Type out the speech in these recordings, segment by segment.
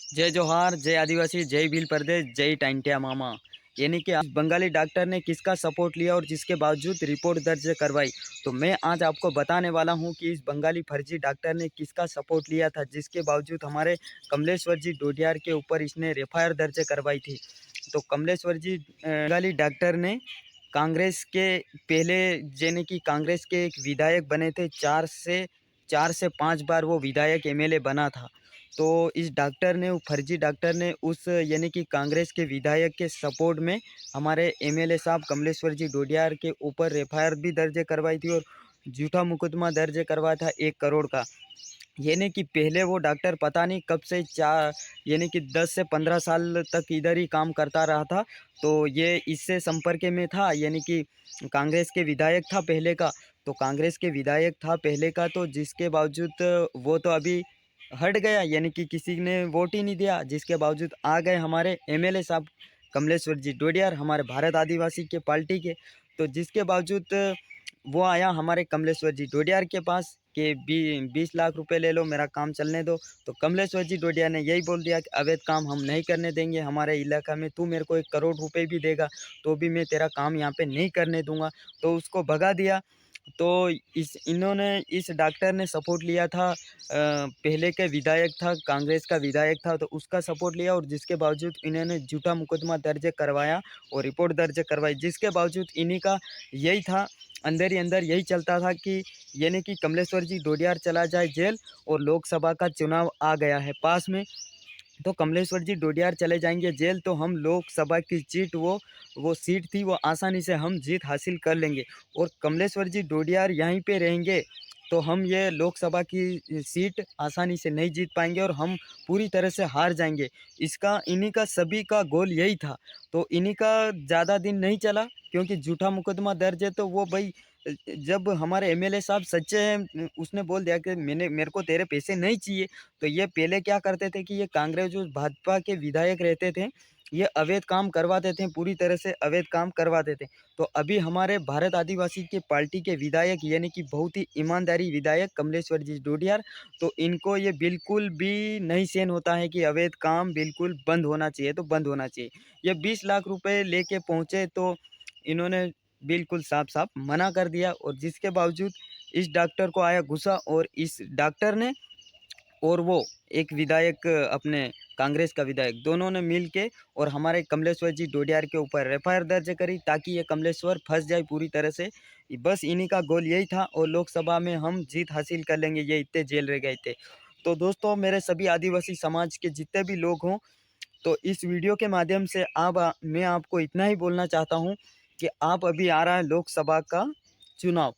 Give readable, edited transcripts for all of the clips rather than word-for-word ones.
जय जोहार, जय आदिवासी, जय भील प्रदेश, जय टाइंटिया मामा। यानी कि आज बंगाली डॉक्टर ने किसका सपोर्ट लिया और जिसके बावजूद रिपोर्ट दर्ज करवाई। तो मैं आज आपको बताने वाला हूं कि इस बंगाली फर्जी डॉक्टर ने किसका सपोर्ट लिया था, जिसके बावजूद हमारे कमलेश्वर जी डोडियार के ऊपर इसने एफआईआर दर्ज करवाई थी। तो कमलेश्वर जी बंगाली डॉक्टर ने कांग्रेस के पहले, यानी कि कांग्रेस के एक विधायक बने थे। चार से 5 बार वो विधायक एमएलए बना था। तो इस डॉक्टर ने, वो फर्जी डॉक्टर ने उस, यानी कि कांग्रेस के विधायक के सपोर्ट में हमारे एमएलए साहब कमलेश्वर जी डोडियार के ऊपर एफआईआर भी दर्ज करवाई थी और झूठा मुकदमा दर्ज करवाया था 1 करोड़ का। यानी कि पहले वो डॉक्टर पता नहीं कब से, यानी कि 10 से 15 साल तक इधर ही काम करता रहा था। तो ये इससे संपर्क में था, यानी कि कांग्रेस के विधायक था पहले का। तो कांग्रेस के विधायक था पहले का, तो जिसके बावजूद वो तो अभी हट गया, यानी कि किसी ने वोट ही नहीं दिया। जिसके बावजूद आ गए हमारे एमएलए साहब कमलेश्वर जी डोडियार, हमारे भारत आदिवासी के पार्टी के। तो जिसके बावजूद वो आया हमारे कमलेश्वर जी डोडियार के पास कि 20 लाख रुपए ले लो, मेरा काम चलने दो। तो कमलेश्वर जी डोडियार ने यही बोल दिया कि अवैध काम हम नहीं करने देंगे हमारे इलाका में। तू मेरे को 1 करोड़ रुपए भी देगा तो भी मैं तेरा काम यहाँ पे नहीं करने दूंगा। तो उसको भगा दिया। तो इस डॉक्टर ने सपोर्ट लिया था, पहले के विधायक था, कांग्रेस का विधायक था, तो उसका सपोर्ट लिया और जिसके बावजूद इन्होंने झूठा मुकदमा दर्ज करवाया और रिपोर्ट दर्ज करवाई। जिसके बावजूद इन्हीं का यही था, अंदर ही अंदर यही चलता था कि यानी कि कमलेश्वर जी डोडियार चला जाए जेल और लोकसभा का चुनाव आ गया है पास में। तो कमलेश्वर जी डोडियार चले जाएंगे जेल तो हम लोकसभा की सीट, वो सीट थी, वो आसानी से हम जीत हासिल कर लेंगे। और कमलेश्वर जी डोडियार यहीं पे रहेंगे तो हम ये लोकसभा की सीट आसानी से नहीं जीत पाएंगे और हम पूरी तरह से हार जाएंगे। इसका, इन्हीं का, सभी का गोल यही था। तो इन्हीं का ज़्यादा दिन नहीं चला, क्योंकि झूठा मुकदमा दर्ज है। तो वो भाई, जब हमारे एमएलए साहब सच्चे हैं, उसने बोल दिया कि मेरे को तेरे पैसे नहीं चाहिए। तो ये पहले क्या करते थे कि ये कांग्रेस जो भाजपा के विधायक रहते थे, ये अवैध काम करवाते थे, पूरी तरह से अवैध काम करवाते थे। तो अभी हमारे भारत आदिवासी के पार्टी के विधायक, यानी कि बहुत ही ईमानदारी विधायक कमलेश्वर जी डोडियार, तो इनको ये बिल्कुल भी नहीं सहन होता है कि अवैध काम बिल्कुल बंद होना चाहिए, तो बंद होना चाहिए। ये 20 लाख रुपए लेके पहुंचे तो इन्होंने बिल्कुल साफ साफ मना कर दिया। और जिसके बावजूद इस डॉक्टर को आया गुस्सा और इस डॉक्टर ने और वो एक विधायक, अपने कांग्रेस का विधायक, दोनों ने मिल के और हमारे कमलेश्वर जी डोडियार के ऊपर एफआईआर दर्ज करी ताकि ये कमलेश्वर फंस जाए पूरी तरह से। बस इन्हीं का गोल यही था और लोकसभा में हम जीत हासिल कर लेंगे, ये इतने जेल रह गए थे। तो दोस्तों, मेरे सभी आदिवासी समाज के जितने भी लोग हों, तो इस वीडियो के माध्यम से मैं आपको इतना ही बोलना चाहता हूँ कि आप, अभी आ रहा है लोकसभा का चुनाव,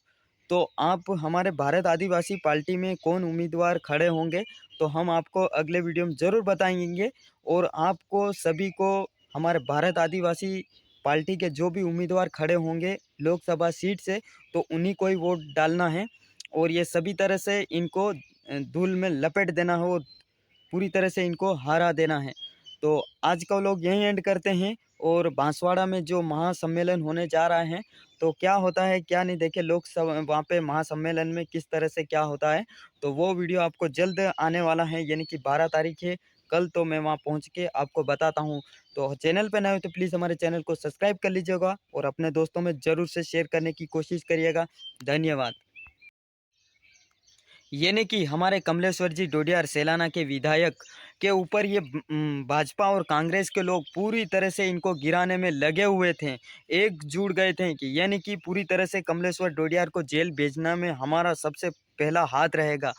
तो आप हमारे भारत आदिवासी पार्टी में कौन उम्मीदवार खड़े होंगे तो हम आपको अगले वीडियो में ज़रूर बताएंगे। और आपको सभी को हमारे भारत आदिवासी पार्टी के जो भी उम्मीदवार खड़े होंगे लोकसभा सीट से, तो उन्हीं को ही वोट डालना है और ये सभी तरह से इनको धूल में लपेट देना है और पूरी तरह से इनको हरा देना है। तो आज का लोग यहीं एंड करते हैं। और बांसवाड़ा में जो महासम्मेलन होने जा रहा है, तो क्या होता है क्या नहीं, देखे लोग सब वहाँ पे महासम्मेलन में किस तरह से क्या होता है, तो वो वीडियो आपको जल्द आने वाला है, यानी कि 12 तारीख है कल। तो मैं वहाँ पहुँच के आपको बताता हूँ। तो चैनल पे नए हो तो प्लीज़ हमारे चैनल को सब्सक्राइब कर लीजिएगा और अपने दोस्तों में ज़रूर से शेयर करने की कोशिश करिएगा। धन्यवाद। यानी कि हमारे कमलेश्वर जी डोडियार सेलाना के विधायक के ऊपर ये भाजपा और कांग्रेस के लोग पूरी तरह से इनको गिराने में लगे हुए थे, एकजुट गए थे कि यानी कि पूरी तरह से कमलेश्वर डोडियार को जेल भेजना में हमारा सबसे पहला हाथ रहेगा।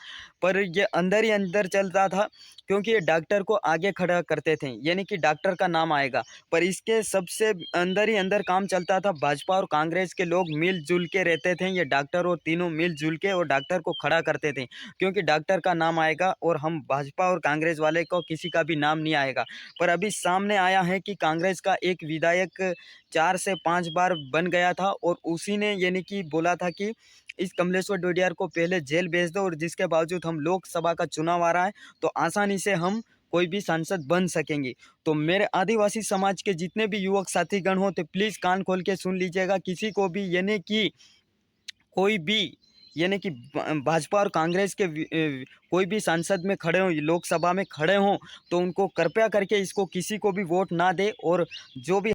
पर ये अंदर ही अंदर चलता था, क्योंकि ये डॉक्टर को आगे खड़ा करते थे, यानी कि डॉक्टर का नाम आएगा। पर इसके सबसे अंदर ही अंदर काम चलता था, भाजपा और कांग्रेस के लोग मिलजुल के रहते थे, ये डॉक्टर और तीनों मिलजुल के और डॉक्टर को खड़ा करते थे, क्योंकि डॉक्टर का नाम आएगा और हम भाजपा और कांग्रेस वाले को किसी का भी नाम नहीं आएगा। पर अभी सामने आया है कि कांग्रेस का एक विधायक 4 से 5 बार बन गया था और उसी ने यानी कि बोला था कि इस कमलेश्वर डोडियार को पहले जेल भेज दो, और जिसके बावजूद हम लोकसभा का चुनाव आ रहा है तो आसानी से हम कोई भी सांसद बन सकेंगे। तो मेरे आदिवासी समाज के जितने भी युवक साथीगण हो तो प्लीज़ कान खोल के सुन लीजिएगा, किसी को भी यानी कि कोई भी यानी कि भाजपा और कांग्रेस के कोई भी सांसद में खड़े हों, लोकसभा में खड़े हों, तो उनको कृपया करके इसको किसी को भी वोट ना दे। और जो भी